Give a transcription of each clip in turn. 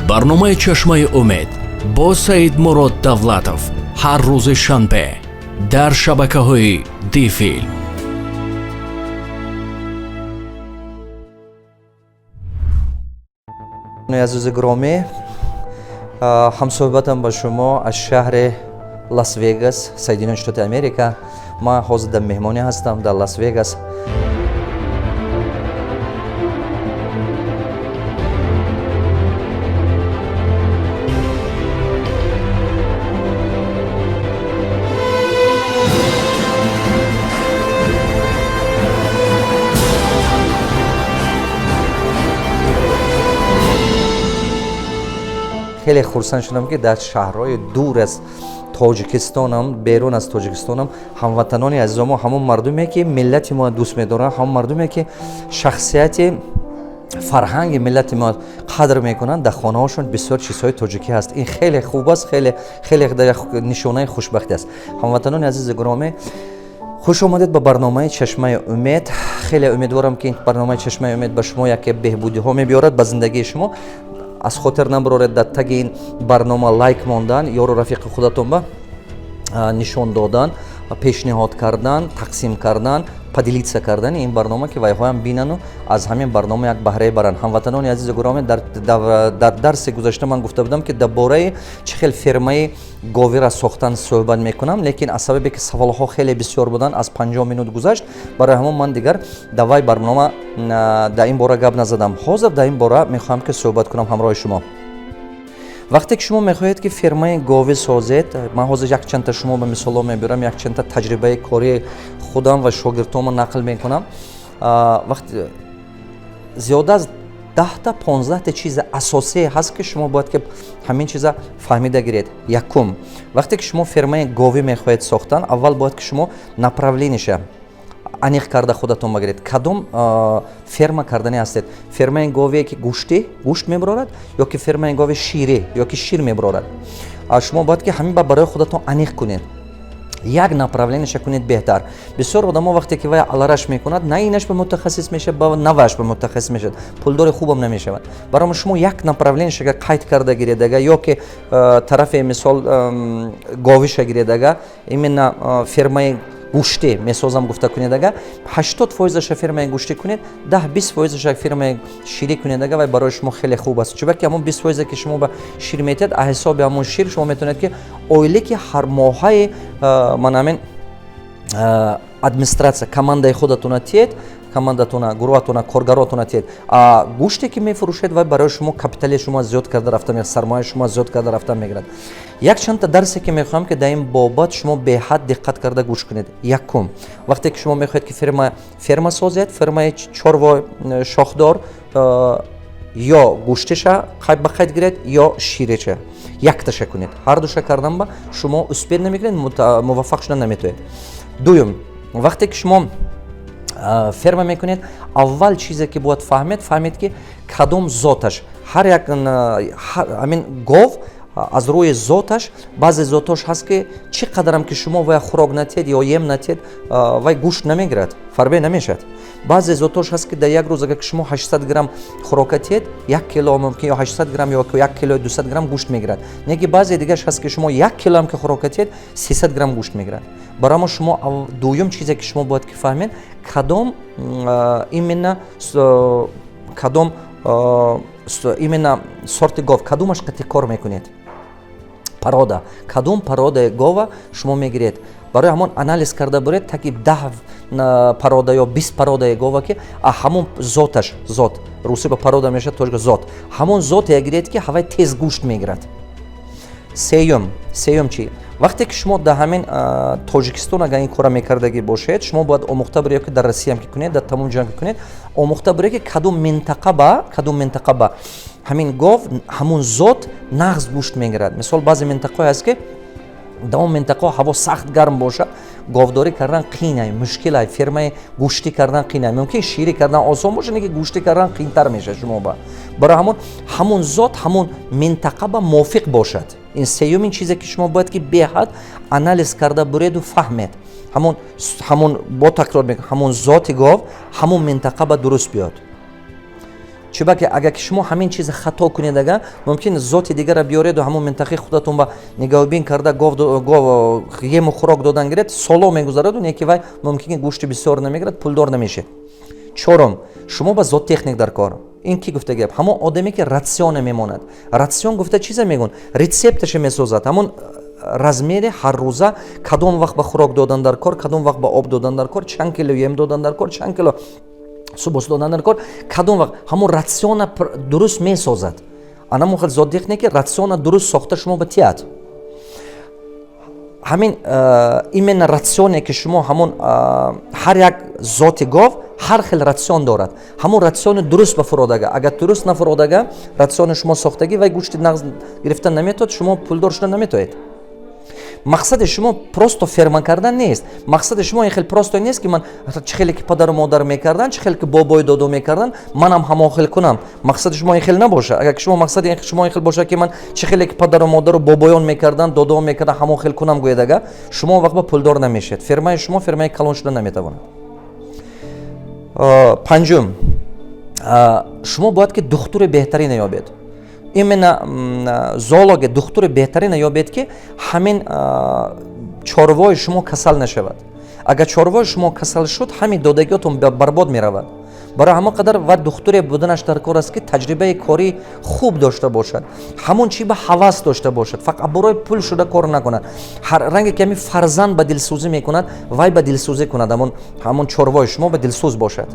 برنامه چشمه امید با سعیدمورد دولتوف هر روز شنبه در شبکه‌های دیفیلم. عزیز گرامی، همصحبتم با شما از شهر لاس وگاس، سایدین شتات امریکا. ما حاضر در مهمانی هستم در لاس وگاس. خیلی خرسند شدم که در شهرهای دور از تاجیکستانم، بیرون از تاجیکستانم، هموطنان عزیز ما، همون مردمی که ملت ما دوست می‌دارن، همون مردمی که شخصیت فرهنگ ملت ما قدر میکنن، در خانه هاشون بسیار چیزهای تاجیکی هست. این خیلی خوب است، خیلی نشانه خوشبختی است. هموطنان عزیز گرامی، خوش آمدید به برنامه چشمه امید. خیلی امیدوارم که این برنامه چشمه امید به شما یک بهبودی ها میبیارد به زندگی شما. از خاطر نبرارید در تگ این برنامه لایک ماندن، یارو رفیق خودتون به نشان دادن، پیشنهاد کردن، تقسیم کردن، پدیلیتسا کردن این برنامه که وایهایم بینن و از همین برنامه یک بهره برن. هموطنان عزیز گرامی، در درس گذشته من گفته بودم که درباره چه خیلی فرمای گاوی را ساختن صحبت میکنم، لیکن از سببی که سوالها خیلی بسیار بودن از 50 مینوت گذشت، برای همون من دیگر دوای برنامه در این باره گپ نزدم. حاضر در این باره میخوام که صحبت کنم همراه شما. وقتی که شما میخواهید که فرمای گاوی سازید، من حاضر یک چند تا شما به مثال میبرم، یک چند تا تجربه کاری خودم و شاگردام نقل میکنم. وقتی زیاده از 10 تا 15 تا چیز اساسی هست که شما باید که همین چیزا فهمیده گیرید. یکم، وقتی که شما فرمای گاوی میخواهید ساختن، اول باید که شما направленیش انیق کرده خودتون بگیرید. کدوم فرما کردنی هستید؟ فرمای گاوی که گوشت میبرارد، یا که فرمای گاوی شیره یا که شیر میبرارد. شما باید که همین برای خودتون انیق کنید، یک направленیش کنید بهتر. بسیار آدما وقتی که وای علارش میکند، نه اینش به متخصص میشه، با نوش به متخصص میشه، پولدار خوبم نمیشه. برای شما یک направленیش اگر قید کرده گیرید، یا که طرف مثال گاویش گیرید، این فرمای گوشتی میسازم گفته کنید، اگر 80% فرمای گوشتی کنید، 10-20% فرمای شیری کنید، و برای شما خیلی خوب است. چون که همون 20% که شما به شیر میتید، از حساب همون شیر شما میتونید که اویلی که هر ماهی من همین ادمنستراسیا کمانده خودتون تید، کماندتون، گروهتون، کارگراتون تید، گوشتی که میفروشید و برای شما کپیتال شما زیاد کرده رفته میاد، سرمایه شما زیاد کرده رفته میگرد. یک چند تا درسی که میخوام که در این بابت شما به حد دقت کرده گوش کنید. یکم، وقتی که شما میخواهید که فرما سازید، فرمای چاروا شاخدار یا گوشتش بخواهید گیرید یا شیرش یک تاش کنید. هر دوش کردن با شما اسپید نمیگیرید، موفق شدن نمیتونید. دوم، وقتی که شما فرما میکنید، اول چیزی که باید فهمید که کدوم ذاتش، هر یک همین گاو از روی ذاتش، بعضی ذاتش هست که چی قدرم که شما وای خوراک نتید یا یم نتید وای گوشت نمیگیرد، فربه نمیشد. بعضی ذاتش هست که در یک روز اگر شما 800 گرم خوراک تید، 1 کیلو ممکن یا 800 گرم یا 1 کیلو 200 گرم گوشت میگیرد. نگی بعضی دیگه هست که شما 1 کیلو هم که خوراک تید 300 گرم گوشت میگیرد. برای شما دوم چیزی که شما باید که فهمید، کدام ایمنا کدام ایمنا سورت گاو، کدومش قطعی کار میکنید، پرادا، کدوم پرادا گاو شما میگیرید. برای همون انالیز کرده برید تا که 10 پرادا یا 20 پرادا گاو که همون ذاتش، ذات روسی به پرادا میشه توش ذات، همون ذات یگیرید که هوای تیز گوشت میگیرد. سیوم چی؟ وقتی که شما در همین تاجیکستان اگر این کار میکردگی باشید، شما باید آموخته برید که در روسیه هم که کنید، در تمام جهان که کنید، آموخته برید که کدوم منطقه با همین گاو همون ذات نغز گوشت میگیرد. مثال بعضی منطقه هست که در اون منطقه هوا سخت گرم باشه، گاوداری کردن قینه، مشکل فرمای گوشتی کردن قینه. ممکن شیری کردن آسان باشه، نه که گوشتی کردن قین‌تر میشه شما با. برای همون ذات همون منطقه با موافق باشد. این سیومین چیزی که شما باید که به حد انالیز کرده برید و فهمید. همون با تکرار میگم، همون ذات گاو همون منطقه با درست بیاد. чуба ки агар ки шумо ҳамин чиз хато кунед ага мумкин зоти дигара биёреду ҳамон минтақаи худатон ба нигоҳубин карда гов ему хӯрок додан гиред соло мегузараду не ки вай мумкин гӯшти бисёр намегирад пулдор намешед. чорум шумо ба зоттехник даркор. ин ки гуфта гап ҳамон одаме ки ратсиона мемонад. ратсион гуфта чиза мегӯн рецепташе месозад ҳамон размери ҳаррӯза кадом вақт ба хӯрок додан дар кор, кадом вақт ба об додан дар кор, чанд кило ем додан дар кор, чанд кило субос додан дар кор, кадом вақт ҳамон ратсиона дуруст месозад. ана мухел зоттехники ратсиона дуруст сохта шумо ба тият. ҳамин именно ратсионе ки шумо ҳамон ҳар як зоти гов ҳар хел ратсион дорад. ҳамон ратсиони дуруст ба фуродага. агар дуруст нафуродага ратсиони шумо сохтагӣ вай гӯшти нағз гирифтан наметавад, шумо пулдор шуда наметавед. мақсади шумо просто ферма кардан нест. мақсади шумо ин хел просто нест ки ман чӣ хеле ки падару модар мекардан, чӣ хеле ки бобои додо мекардан, манам ҳамон хел кунам. мақсади шумо ин хел набоша. агар ки шумо мақсади шумо ин хел боша ки ман чӣ хеле ки падару модару бобоён мекардан, додоон мекардан, ҳамон хел кунам гӯед, ага шумо вақт ба пулдор намешед. фермаи шумо фермаи калон шуда наметавонад. панҷум шумо бояд ки духтури беҳтарина ёбед. именно зоологи духтури беҳтарина ёбед ки ҳамин чорвои шумо касал нашавад. агар чорвои шумо касал шуд ҳамин додагиётон барбод меравад. барои ҳамон қадар ва духтуре буданаш даркор аст ки таҷрибаи корӣ хуб дошта бошад, ҳамон чӣ ба ҳавас дошта бошад, фақат барои пул шуда кор накунад. ранге ки ҳамин фарзанд ба дилсӯзӣ мекунад, вай ба дилсӯзӣ кунад, ҳамон чорвои шумо ба дилсӯз бошад.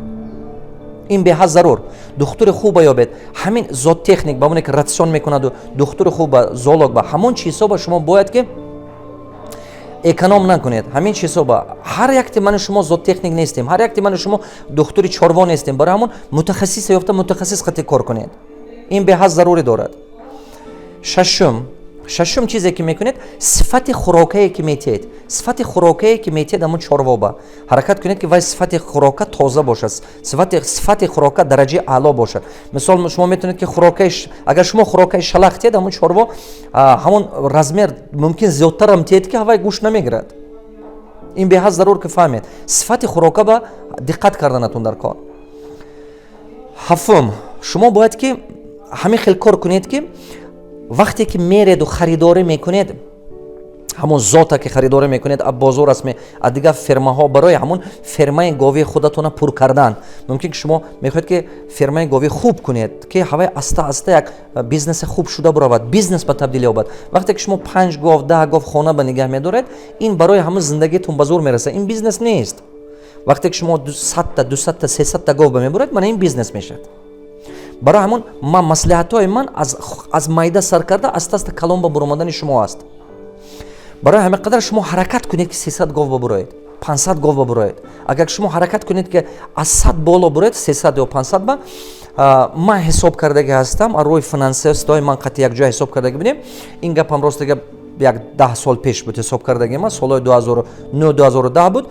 ин беҳад зарур. духтури хуба ёбед. ҳамин зоттехник ба оне ки ратсион мекунаду духтури хуба, зоолог ба ҳамон чизҳоба шумо бояд ки эконом накунед. ҳамин чизҳоба ҳар якти мани шумо зоттехник нестем, ҳар якти мани шумо духтури чорво нестем. барои ҳамон мутахассиса ёфта мутахассис қати кор кунед. ин беҳад зарури дорад. шашум чизе ки мекунед сифати хӯрокае ки метиҳед. сифати хӯрокае ки метиҳед ҳамон чорвоба ҳаракат кунед ки вай сифати хӯрока тоза бошад, сифати хӯрока дараҷаи аъло бошад. мисол шумо метавонед ки агар шумо хӯрокаи шалах тиҳед ҳамон чорво ҳамон размер мумкин зиёдтарам тиҳед ки вай гӯшт намегирад. ин беҳад зарур ки фаҳмед. сифати хӯрока ба диққат карданатон дар кор. ҳафтум шумо бояд ки ҳамин хел кор кунед ки вақте ки мереду харидорӣ мекунед, ҳамон зота ки харидорӣ мекунед аз бозор аст аз дигар фермаҳо барои ҳамон фермаи говии худатона пур кардан. мумкин ки шумо мехоҳед ки фермаи говӣ хуб кунед ки ҳавай аста як бизнеси хуб шуда биравад, бизнес ба табдил ёбад. вақте ки шумо 5 гов 10 гов хона ба нигоҳ медоред, ин барои ҳамон зиндагитон ба зур мерасад. ин бизнес нест. вақте ки шумо 100 200 300 гов ба мебуред, мана ин бизнес мешавад. барои ҳамон ман маслиҳатҳои ман аз майда сар карда аста калон ба буромадани шумо аст. барои ҳамин қадар шумо ҳаракат кунед ки 300 гов ба буроед, 500 гов ба буроед. агар шумо ҳаракат кунед ки аз 100 боло буроед, 300 ё 500 ба ман ҳисоб кардаги ҳастам, аз рӯи финансистои ман қати якҷоя ҳисоб кардаги будем. ин гапам ростага як 10 сол пеш буд ҳисоб кардаги ман, солҳои 2009-2010 буд.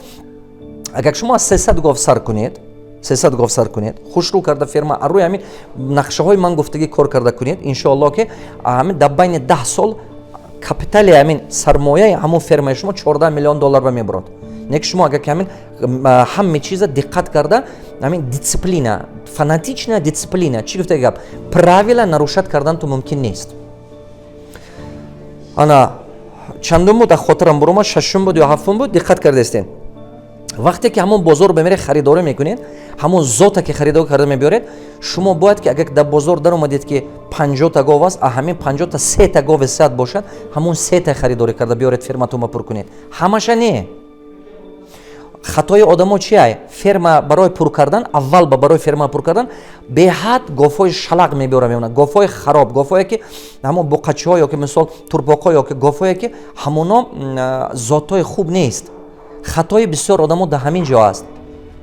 агар шумо аз 300 гов сар кунед, 300 гов сар кунед, хушрӯ карда ферма аз рӯи ҳамин нақшаҳои ман гуфтагӣ кор карда кунед, иншоалло ки ҳамин дар байни 10 сол капитали ҳамин сармояи ҳамон фермаи шумо 14 миллион доллар ба мебурад. не ки шумо агар ки ҳамин ҳама чиза диққат карда, ҳамин дисциплина, фанатичная дисциплина, чӣ гуфтаги гап, правила нарушат карданто мумкин нест. ана чандум буд аз хотирам буромад, шашум буд ё ҳафтум буд, диққат кардастем. вақте ки ҳамон бозор бемере харидорӣ мекунед, ҳамон зота ки харидор карда мебиёред, шумо бояд ки агар дар бозор даромадед ки 50 та гов аст, ҳамин 50 та 3 та гови сад бошад, ҳамон 3 та харидорӣ карда биёред ферматон ба пур кунед. ҳамаша не. хатои одамо чие? ферма барои пур кардан, аввал барои ферма пур кардан беҳад гофҳои шалақ мебиёра меонад, гофҳои хароб, гофҳое ки ҳамон буқачиҳо ё ки мисол турбоқҳо ё ки гофҳое ки ҳамоно зотҳои хуб нест. хатои бисёр одамо дар ҳамин ҷо аст.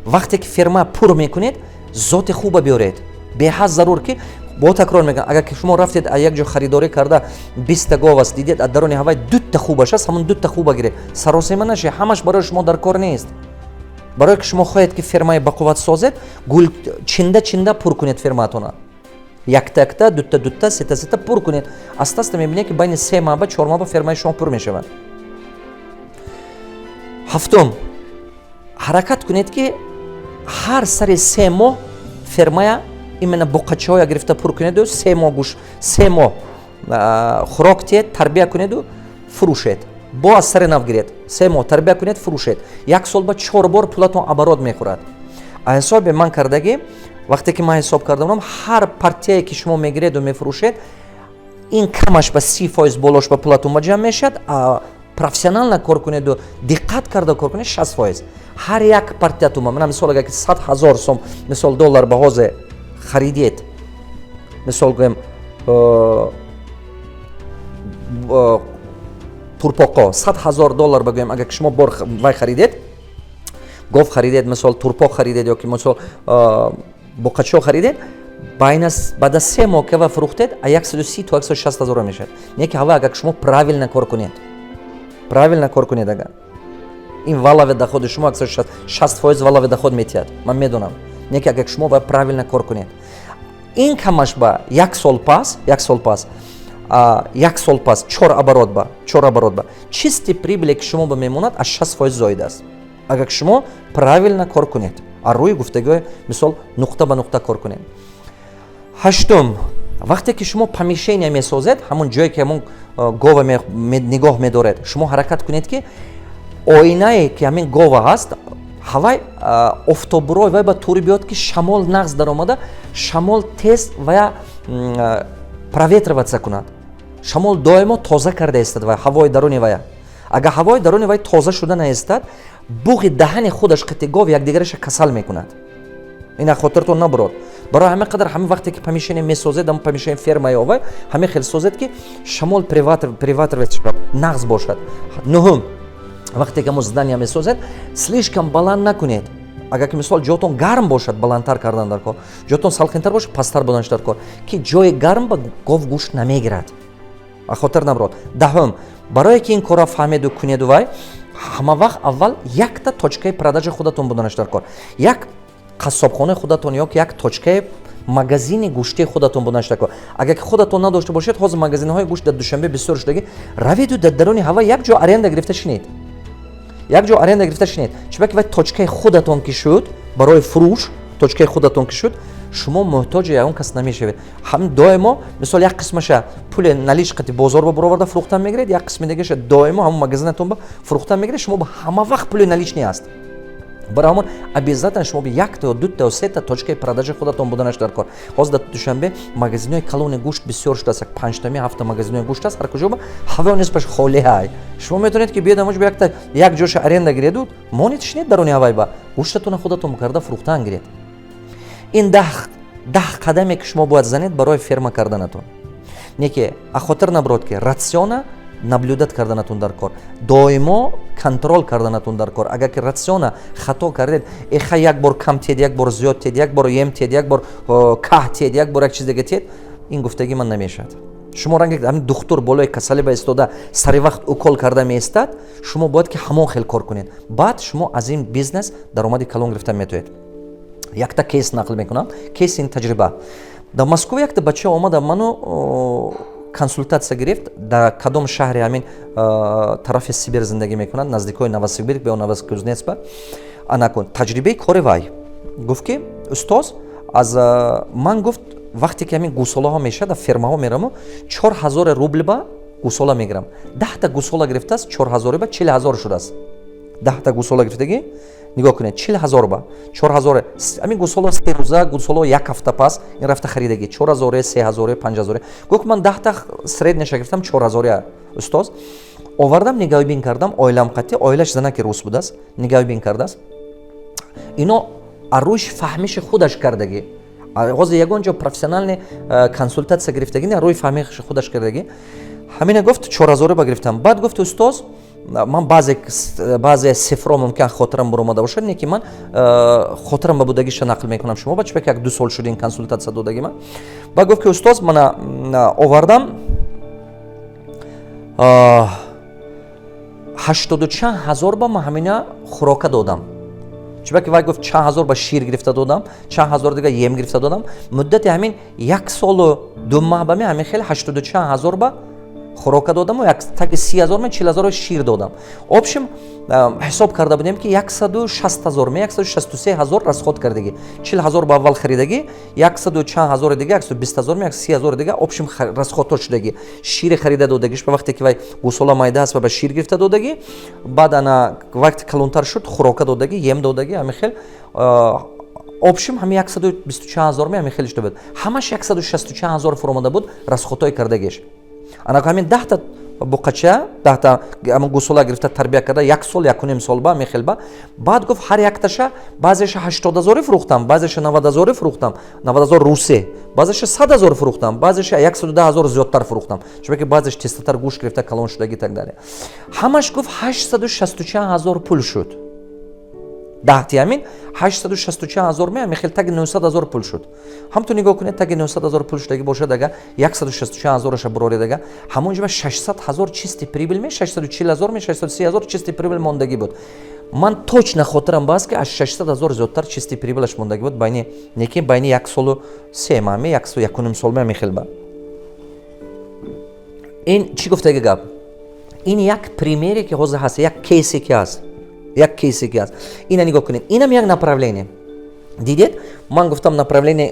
вақте ки ферма пур мекунед, зоти хуба биёред. беҳад зарур ки бо такрор мегӯям, агар ки шумо рафтед аз як ҷо харидорӣ карда 20 та гов аст, дидед аз дарони ҳавай 2 та хубаш аст, ҳамон 2 та хуба гиред. саросема наше, ҳамаш барои шумо дар кор нест. барое ки шумо хоҳед ки фермаи бақувват созед, гул чинда пур кунед фермаатона. якта 2 та 3 та пур кунед. аста мебинед ки байни 3 маҳба 4 маҳба фермаи шумо пур мешавад. ҳафтум ҳаракат кунед ки ҳар сари 3 моҳ фермая именно боқачаҳоя гирифта пур кунеду 3 моҳ гӯш 3 моҳ хӯрок тиҳед тарбия кунеду фурӯшед бо аз сари нав гиред 3 моҳ тарбия кунед фурӯшед 1 сол ба 4 бор пулатон оборот мехӯрад а ҳисоби ман кардагӣ вақте ки ман ҳисоб кардам ҳар партияе ки шумо мегиреду мефурӯшед ин камаш ба 30% болош ба пулатон ба ҷамъ мешавад профессионально кор кунеду диққат карда кор кунед 60%. ҳар як партиятум мана мисол агар ки 100 000 сом мисол доллар ба ҳозе харидед мисол гӯем турпоқо 100 000 доллар бигӯем агар ки шумо бор вай харидед гов харидед мисол турпоқ харидед ёки мисол боқачо харидед баъда 3 моҳ ки ва фурӯхтед 130 то 160 000 мешавад неки ҳава агар шумо правилно кор кунед агар ин валави доходи шумо 60% валави доход метиҳад ман медонам неки агар шумо ва правилно кор кунед ин камаш ба 1 сол пас 4 оборот ба чисти прибили ки шумо ба мемонад аз 60% зоид аст агар шумо правилно кор кунед аз рӯи гуфтагӯи мисол нуқта ба нуқта кор кунед. ҳаштум вақте ки шумо помешения месозед ҳамон ҷое ки ҳамон гова нигоҳ медоред шумо ҳаракат кунед ки оинае ки ҳамин гова ҳаст ҳавай офтоброй вай ба туре биёд ки шамол нағз даромада шамол тез вая проветриваться кунад шамол доимо тоза карда истад вай ҳавои даруни вая агар ҳавои даруни вай тоза шуда наистад буғи даҳани худаш қити гов якдигараша касал мекунад ина хотиртон набурод барои ҳамин қадар ҳамин вақте ки помешения месозед ам помешения фермаи овай ҳамин хел созед ки шамол приватривать шуд нағз бошад. нуҳум вақте ки ҳамон здания месозед слишком баланд накунед агар ки мисол ҷоатон гарм бошад баландтар кардан дар кор ҷоатон салқинтар бошад пасттар буданаш дар кор ки ҷои гарм ба гов гӯшт намегирад хотир набурод. даҳум барое ки ин корро фаҳмеду кунеду вай ҳама вақт аввал якта точкаи продажа худатон буданаш дар кор як қассобхонаи худатон ёки як точкаи магазини гӯштии худатон буданаш дар кор агар ки худатон надошта бошед ҳозир магазинҳои гӯшт дар душанбе бисёр шудагӣ раведу дар даруни ҳава як ҷо аренда гирифта шинед чиба ки вай точкаи худатон ки шуд барои фурӯш точкаи худатон ки шуд шумо муҳтоҷи ягон кас намешавед ҳам доимо мисол як қисмаша пули налишқати бозор ба буроварда фурӯхтан мегиред як қисми дигеша доимо ҳамон магазинатон ба фурӯхтан мегиред шумо ба ҳама вақт пули налишни аст барои ҳамон обязательно шумо якта ё дута ё сета точкаи продажи худатон буданаш дар кор ҳозир дар душанбе магазинҳои калони гӯшт бисёр шудааст як 5-тами 7 магазинҳои гӯшт аст ҳар куҷо ҳавои нисбаш холиҳай шумо метавонед ки биёед ҳамонҷо як ҷоша аренда гиреду монед шинед даруни ҳавай ба гӯштатона худатон карда фурӯхтан гиред. ин 10 қадаме ки шумо бояд занед барои ферма карданатон неки ахотир набурод ки рациона наблюдат карданатон дар кор доимо контрол карданатон дар кор агар ки рациона хато кардед эха як бор кам тиед як бор зиёд тиед як бор ем тиед як бор каҳ тиед як бор як чиз дига тиед ин гуфтагӣ ман намешавад шумо ранге ҳамин духтур болои касалӣ ба истода сари вақт укол карда меистад шумо бояд ки ҳамон хел кор кунед баъд шумо аз ин бизнес даромади калон гирифта метавонед. якта кейс нақл мекунам кейс ин таҷриба дар москва якта бача омада ману консультация гирифт дар кадом шаҳри ҳамин тарафи сибир зиндагӣ мекунад наздикои новосибирск бо новокузнецк анакун таҷрибаи кори вай гуфт ки устоз аз ман гуфт вақте ки ҳамин гӯсолаҳо мешавад дар фермаҳо мераму 4000 рубл ба гӯсола мегирам 10 та гӯсола гирифтааст 4000 ба 40000 шудааст 10 та гӯсола гирифтагӣ нигоҳ кунед 40000 ба 4000 ҳамин гӯсола 3 рӯза гӯсола як ҳафта пас ин рафта харидагӣ 4000 3000 5000 гуфт ман 10 та средняша гирифтам 4000 устоз овардам нигоҳбин кардам оилам қатӣ оилаш занаки рус будааст нигоҳбин кардааст ино аз рӯи фаҳмиши худаш кардагӣ ҳозир ягон ҷо профессионални консультация гирифтагӣ не аз рӯи фаҳмиши худаш кардагӣ ҳамина гуфт 4000 ба гирифтам баъд гуфт устоз ман баъзе сифро мумкин хотирам баромада бошад не ки ман хотирам ба будагиша нақл мекунам шумо ба чиба ки як 2 сол шуд ин консультация додагӣ ман ба гуфт ки устоз мана овардам 80 чанд ҳазор ба ман ҳамина хӯрока додам чиба ки вай гуфт чанд ҳазор ба шир гирифта додам чанд ҳазор дига ем гирифта додам муддати ҳамин 1 солу 2 маҳ ба мен ҳамин хел 80 чанд ҳазор ба خوراک دادم و یک تگ 30,000 می 40,000 شیر دادم. общем حساب کرده بودیم که 160,000 می 163,000 расход کردگی. 40,000 با اول خریدگی، 104,000 دیگه، 120,000 می 30,000 دیگه общем расход شدگی. شیر خریده دادگیش به وقتی که وای گوسالا مایده است و به شیر گرفته دادگی، بعد انا وقتی کلونتر شد خوراک دادگی، یم دادگی، همین خیلی общем همین 124,000 می همین خیلیش بود. همش 164,000 فرموده بود расходای کردگیش. انا همین 10 تا بقچه 10 تا همون گوسالا گرفته تربیت کرده، 1 سال 1.5 سال با میخیل با. بعد گفت هر یک تاشه بعضیش 80,000 فروختم، بعضیش 90,000 فروختم، 90,000 روسی، بعضیش 100,000 فروختم، بعضیش 110,000 زیادتر فروختم، چون که بعضیش تستتر گوش گرفته کلون شدگی так далее. همش گفت 864,000 پول شد. 10 تا همین 864,000 می میخیل تگ 900,000 پول شد. هم تو نگاه کنید تگ 900,000 پول شدگی باشه دیگه 164,000 ش براری دیگه همونجا 600,000 چیستی پریبل می 640,000 می 630,000 چیستی پریبل موندگی بود. من точно خاطرم باز که از 600,000 زیادتر چیستی پریبلش موندگی بود بین نیکی بین 1 سال و 3 ماه می 1.5 سال می میخیل با. این چی گفته گپ؟ این یک پریمیری که حاضر هست، یک کیسی که هست. یک کیسی که هست. اینا نگاه کنید. اینم یک направление. دیدید؟ من گفتم направление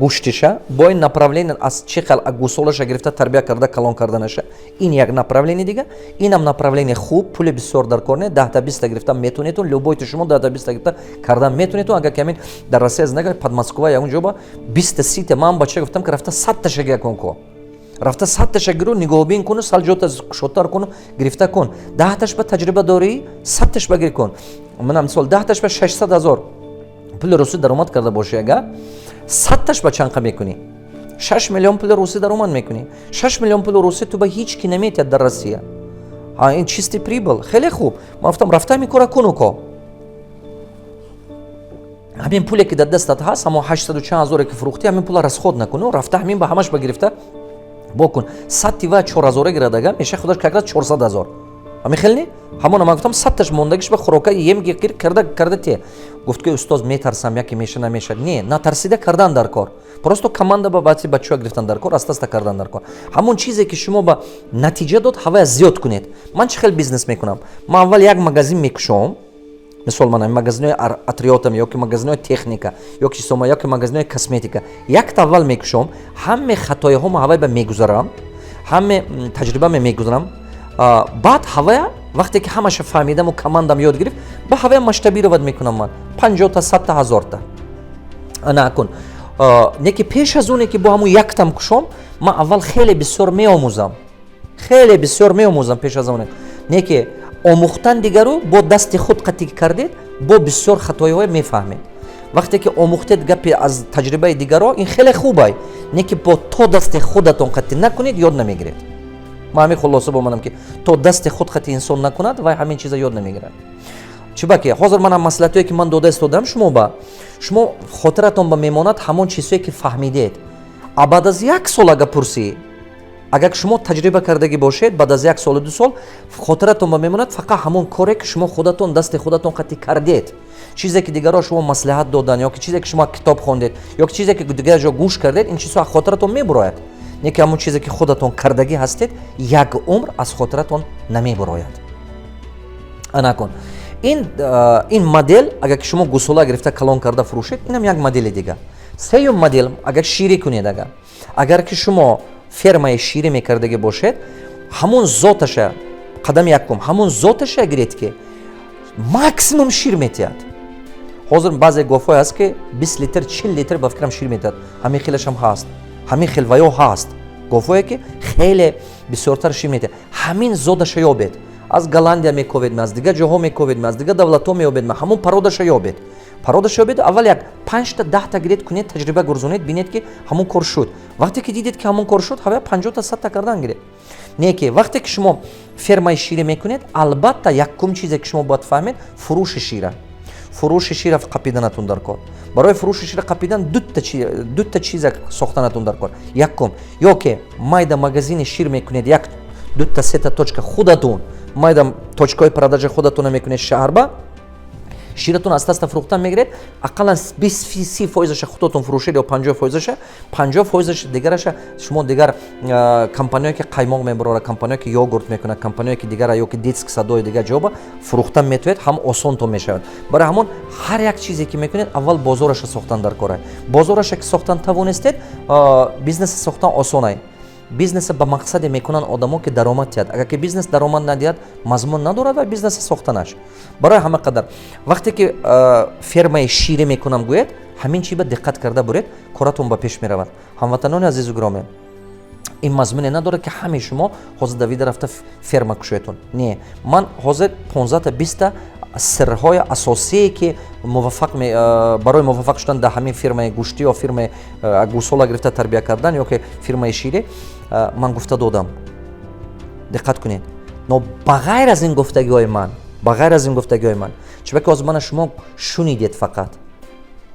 گوشتشه با این направление از چه خل گوسالش گرفته تربیت کرده کلان کردنشه. این یک направление دیگه. اینم направление خوب پول بسیار در کار نه 10 تا 20 تا گرفتم میتونید любой تو شما 10 تا 20 تا گرفته کردن میتونید اگر کمی در روسیه از نگاه под Москва یا اونجا با 20 تا 30 تا من بچه گفتم که رفته 100 تا شگه کن رفته 100 تاش گرو نگاه بین کنو سال جوت از شوتر کنو گرفته کن 10 تاش به تجربه داری 100 تاش بگیر کن من مثلا 10 تاش به 600,000 پول روسی درآمد کرده باشه اگه 100 تاش به چند میکنی 6 میلیون پول روسی درآمد میکنی 6 میلیون پول روسی تو به هیچ کی نمیتید در روسیه این چیستی پریبل خیلی خوب من گفتم رفته میکره کنو کو همین پولی که در دستت هست اما 840,000 که فروختی همین پول расход نکنو رفته همین به همش بگرفته بکن 100 تا 4,000 گرده میشه خودش که 400,000 همین خیلی همون ما گفتم 100 تاش موندگیش به خوراک یم گیر کرده تی گفت که استاد میترسم یکی میشه نمیشه نه ترسیده کردن در کار просто команда با بچه‌ها گرفتن در کار است کردن در کار همون چیزی که شما با نتیجه داد هوا زیاد کنید من چه خیلی بیزنس میکنم من اول یک مغازین میکشم مثلا من مغازین اتریاتم یا که مغازین تکنیکا یا که سوما یا که مغازین کسمتیکا یک تا اول میکشم همه خطاهام هوا به میگذارم همه تجربه میگذارم بعد هوا وقتی که همش فهمیدم و کماندم یاد گرفت به هوا مشتبی رو ود میکنم من 50 تا 100 تا 1000 تا انا کن نیکی پیش از اونی که با همون یک تام کشم من اول خیلی بسیار میآموزم پیش از اون نیکی آموختن دیگر رو با دست خود قطعی کردید با بسیار خطاهای میفهمید وقتی که آموختید گپی از تجربه دیگر رو این خیلی خوبه نه که با تو دست خودتون قطعی نکنید یاد نمیگیرید ما همین خلاصه با منم که تو دست خود قطعی انسان نکند و همین چیزا یاد نمیگیرد چی باکی حاضر منم مسئله‌ای که من داده استادم شما خاطرتون به میماند همون چیزایی که فهمیدید بعد از یک سال اگه پرسی اگر شما تجربه کردگی باشید بعد از یک سال 2 سال خاطرتون میموند فقط همون کاری که شما خودتون دست خودتون قطعی کردید چیزی که دیگران شما مصلحت دادن یا که چیزی که شما کتاب خوندید یا که چیزی که دیگر جا گوش کردید این چیزها خاطرتون میبراید نه که همون چیزی که خودتون کردگی هستید یک عمر از خاطرتون نمیبراید انا کن این مدل اگر که شما گوسالا گرفته کلان کرده فروشید اینم یک مدل دیگه سوم مدل اگر شیری کنید اگر که شما فرمای شیری میکردگی باشید همون ذاتش قدم یکم همون ذاتش گرید که ماکسیمم شیر میتید حاضر بعضی گفته هست که 20 لیتر 40 لیتر با فکرم شیر میتید همین خیلیش هم هست همین خیلوایو هست گفته که خیلی بسیارتر شیر میتید همین ذاتش یابید از گلاندیا میکوید از دیگه جاها میکوید از دیگه ДАВЛАТОВ میابید همون پرودش یابید اول یک 5 تا 10 تا گرید کنید تجربه گرزونید بینید که همون کار شد وقتی که دیدید که همون کار شد هوا 50 تا 100 تا کردن گرید نه که وقتی که شما فرمای شیری میکنید البته یکم چیزی که شما باید فهمید فروش شیر قپیدنتون در کار برای فروش شیر قپیدن دو تا چیز ساختنتون در کار یکم یا که مایده مغازین شیر میکنید یک 2 تا 3 تا точка خودتون مایده точкای پروداژ خودتون میکنید شهر با ширатон аста фурухтан мегиред, ақаллан 20% худотон фурӯшед ё 50%, 50% дигараша шумо дигар компаниое ки қаймоқ мебарорад, компаниое ки йогурт мекунад, компаниое ки дигара ё ки детски садои дигар ҷоба фурухтан метавонед, ҳам осонтон мешавад. Барои ҳамон ҳар як чизе ки мекунед аввал бозораша сохтан даркор аст. Бозораша ки сохтан тавонистед, бизнеса сохтан осон аст. Бизнеса ба мақсаде мекунанд одамо ки даромад диҳад. Агар ки бизнес даромад надиҳад, мазмун надорад ва бизнеса сохтанаш. Барои ҳама қадар вақте ки фермаи шире мекунам гӯед, ҳамин чӣ ба диққат карда буред, коратон ба пеш меравад. Ҳамватанони азизу гиромӣ, ин мазмуне надорад ки ҳамаи шумо ҳозир давида рафта ферма кушоятон. Не, ман ҳозир 15-20 сирҳои асосие ки барои муваффақ шудан дар ҳамин фирмаи гӯшти ё фирмаи гӯсола гирифта тарбия кардан ё ки фирмаи шире ман гуфта додам. Диққат кунед. Но ба ғайр аз ин гуфтагиҳои ман, чунки ҳозир мана шумо шунидед фақат.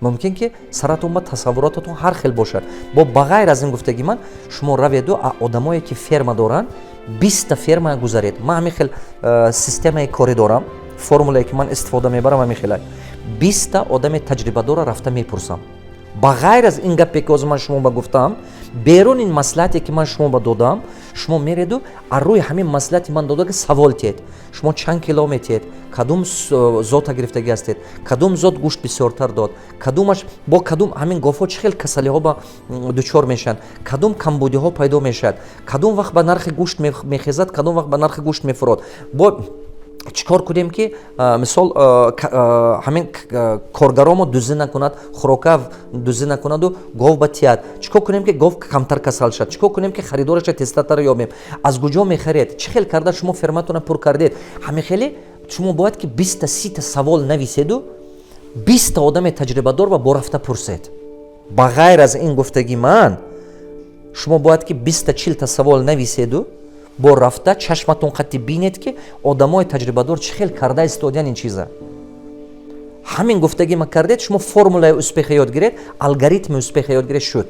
Мумкин ки саратон ба тасаввуротатон ҳар хел бошад. Ба ғайр аз ин гуфтаги ман шумо раведу одамое ки ферма доранд 20 ферма гузаред. Ман ҳамин хел системаи корӣ дорам. Формулае ки ман истифода мебарам ҳамин хелай. 20 одами таҷрибадора рафта мепурсам. Ба ғайр аз ин гапе ки ҳозир ман шумо ба гуфтам, берун ин маслиҳате ки ман шумо ба додам, шумо мереду аз рӯи ҳамин маслиҳати ман додага савол тиҳед. Шумо чанд кило метиҳед? Кадум зота гирифтагӣ ҳастед? Кадум зот гӯшт бисёртар дод? Кадумаш бо кадум ҳамин гофҳо чӣ хел касалиҳо ба дучор мешаванд? Кадум камбудиҳо пайдо мешавад? Кадум вақт ба нархи гӯшт мехезад? Кадум вақт ба нархи гӯшт мефурод? Бо чикор кунем ки мисол ҳамин коргаромо дузӣ накунад, хӯрока дузӣ накунаду гов ба тиҳад. Чикор кунем ки гов камтар касал шад? Чикор кунем ки харидораша тезтартар ёбем? Аз куҷо мехаред? Чӣ хел карда шумо ферматона пур кардед? ҳамин хеле шумо бояд ки 20-30 савол нависеду 20 одами таҷрибадор ва борафта пурсед. Ба ғайр аз ин гуфтаги ман шумо бояд ки 20-40 савол нависеду бо рафта чашматон қатӣ бинед ки одамои таҷрибадор чӣ хел карда истодиян ин чиза. Ҳамин гуфтаги ма кардед, шумо формулаи успеха ёд гиред, алгоритми успеха ёд гиред шуд.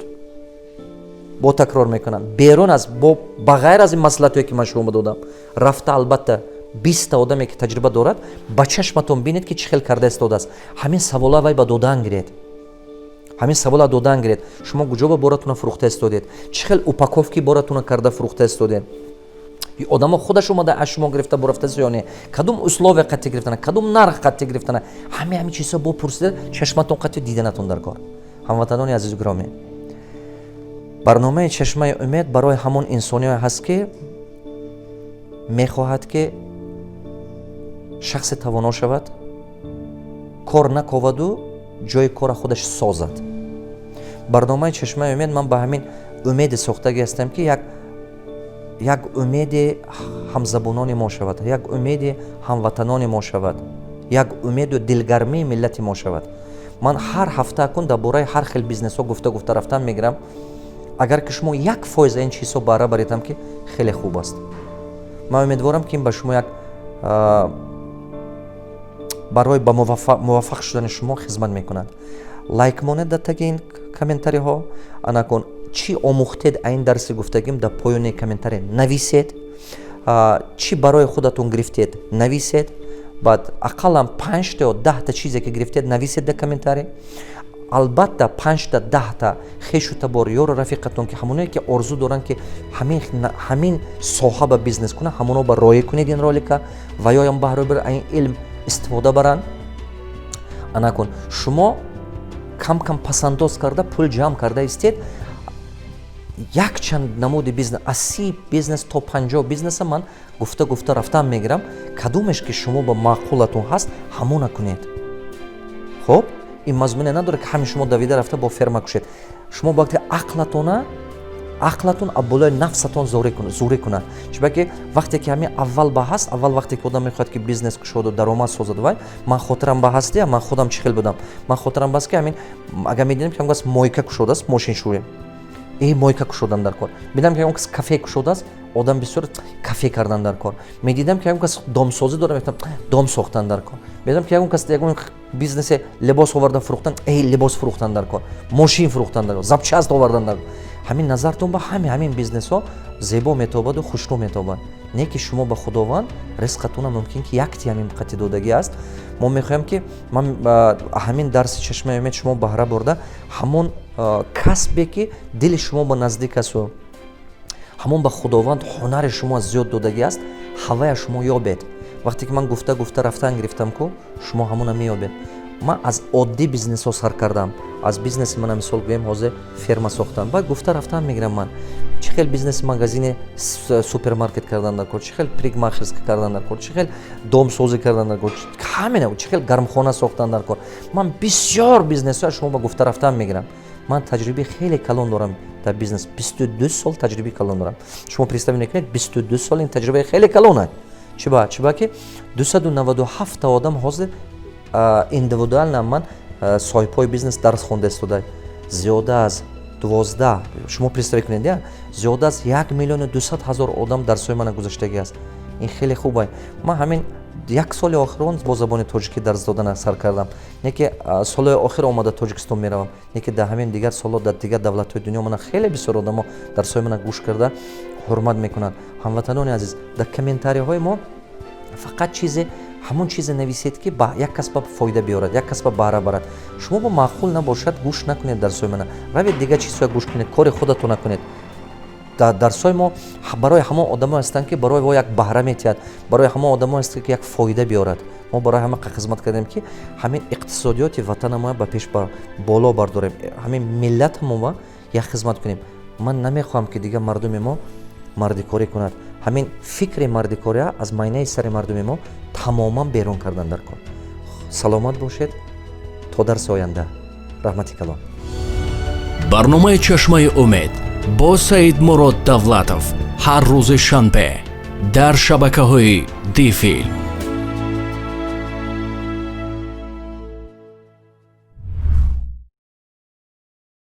Бо такрор мекунам. Берун аз ба ғайр аз ин маслиҳатое ки ман шумо додам, рафта албатта 20 одаме ки таҷриба дорад, ба чашматон бинед ки чӣ хел карда истодааст. Ҳамин савола вай ба додан гиред. Шумо куҷо ба боратуна фурӯхта истодед? Чӣ хел упаковки боратуна карда фурӯхта истодед? одамо худаш омада аз шумо гирифта борафтаст ё не? Кадом условия қатъи гирифтана? Кадом нарх қатъи гирифтана? ҳамин чизҳо бопурсида чашматон қатъи диданатон даркор. ҳамватанони азизу гиромӣ, барномаи чашмаи умед барои ҳамон инсониҳое ҳаст ки мехоҳад ки шахсе тавоно шавад, кор наковаду ҷои кора худаш созад. барномаи чашмаи умед ман ба ҳамин умеде сохтагӣ ҳастам ки як умеди ҳамзабонони ма шавад, як умеди ҳамватанони ма шавад, як умеду дилгармии миллати ма шавад. ман ҳар ҳафта акун дар бораи ҳар хел бизнесҳо гуфта рафтан мегирам. агар ки шумо 1% ин чизҳо баҳра баредам ки хеле хуб аст. ман умедворам ки ин ба шумо як барои ба муваффақ шудани шумо хизмат мекунад. лайк монед дар таги ин комментариҳо, анакун чӣ омӯхтед аин дарси гуфтагим дар поёни комментари нависед, чӣ барои худатон гирифтед нависед, баъд ақаллан 5 ё 10 чизе ки гирифтед нависед дар комментари. албатта 5-10 хешу табор ёру рафиқатон ки ҳамоное ки орзу доранд ки ҳамин соҳа ба бизнес кунанд, ҳамоно ба роя кунед ин ролика ва ёям баҳробар аин илм истифода баранд. анакун шумо кам пасандоз карда пул ҷамъ карда истед. як чанд намуди бизнес, аз 30 бизнес то 50 бизнеса ман гуфта рафтан мегирам. кадомеш ки шумо ба маъқулатон ҳаст, ҳамона кунед. хоб, ин мазмуне надорад ки ҳамин шумо давида рафта бо ферма кушед. шумо бояд ақлатон абболои нафсатон зӯрӣ кунад. чунки вақте ки ҳамин аввал ба ҳаст, аввал вақте ки одам мехоҳад ки бизнес кушоду даромад созад, вай ман хотирам ба ҳаст, ман худам чӣ хел будам. ман хотирам ба ҳаст ки ҳамин агар медидам ки ҳамин кас мойка кушодааст, мошиншӯӣ мойка кушодан дар кор. медидам ки ҳамин кас кафе кушодааст, одам бисёр кафе кардан дар кор. медидам ки ҳамин кас домсозӣ дорад, дом сохтан дар кор. медидам ки ҳамин кас ягон бизнесе либос оварда фурӯхтан, либос фурӯхтан дар кор, мошин фурӯхтан дар кор, запчаст овардан дар кор. ҳамин назартон ба ҳамин бизнесҳо зебо метобаду хушрӯ метобад. не ки шумо ба худованд ризқатона мумкин ки як ти ҳамин қати додагӣ аст. мо мехоҳем ки ман ҳамин дарси чашмаи умед шумо баҳра бурда ҳамон касбе ки дили шумо ба наздик асту ҳамон ба худованд ҳунари шумо зиёд додагӣ аст ҳавая шумо ёбед. вақте ки ман гуфта рафтан гирифтам ку шумо ҳамона меёбед. ман аз оддӣ бизнесҳо сар кардам. аз бизнеси мана мисол гӯем ҳозир ферма сохтам, баъд гуфта рафтан мегирам ман чӣ хел бизнеси магазини супермаркет кардан дар кор, чӣ хел прикмахерска кардан дар кор, чӣ хел домсозӣ кардан дар кор, ҳамина чӣ хел гармхона сохтан дар кор. ман бисёр бизнесҳоя шумо ба гуфта рафтан мегирам. ман таҷрибаи хеле калон дорам дар бизнес. 22 сол таҷрибаи калон дорам. шумо представӣ накунед 22 сол ин таҷрибаи хеле калон аст. чӣ ба ки 297 та одам ҳозир индивидуална ман соҳибҳои бизнес дарс хонда истода. зиёда аз 12 шумо представӣ кунед зиёда аз 1 миллиону 200 ҳазор одам дарсҳои мана гузаштагӣ аст. ин хеле хуб аст. ман ҳамин як соли охирон бо забони тоҷикӣ дарс додана сар кардам. не ки солҳои охир омада тоҷикистон меравам, не ки дар ҳамин дигар солҳо дар дигар давлатҳои дунё мана хеле бисёр одамо дарсҳои мана гӯш карда ҳурмат мекунанд. ҳамватанони азиз, дар комментариҳои мо фақат ҳамон чизе нависед ки ба як кас ба фоида биёрад, як кас ба баҳра барад. шумо ба маъқул набошад гӯш накунед дарсҳои мана. равед дигар чизҳоя гӯш кунед, кори худатон накунед. дарсҳои мо барои ҳамон одамое ҳастанд ки барои во як баҳра метиҳад, барои ҳамон одамое ҳастанд ки як фоида биёрад. мо барои ҳамақа хизмат кардем ки ҳамин иқтисодиёти ватанамо ба пеш боло бардорем, ҳамин миллатамо як хизмат кунем. ман намехоҳам ки дигар мардуми мо мардикорӣ кунад. ҳамин фикри мардикория аз майнаи сари мардуми мо тамоман берун кардан дар кор. саломат бошед то дарси оянда. раҳмати калон. барномаи чашмаи умед бо САИДМУРОД Давлатов ҳар рӯзи шанбе дар шабакаҳои Dfilm.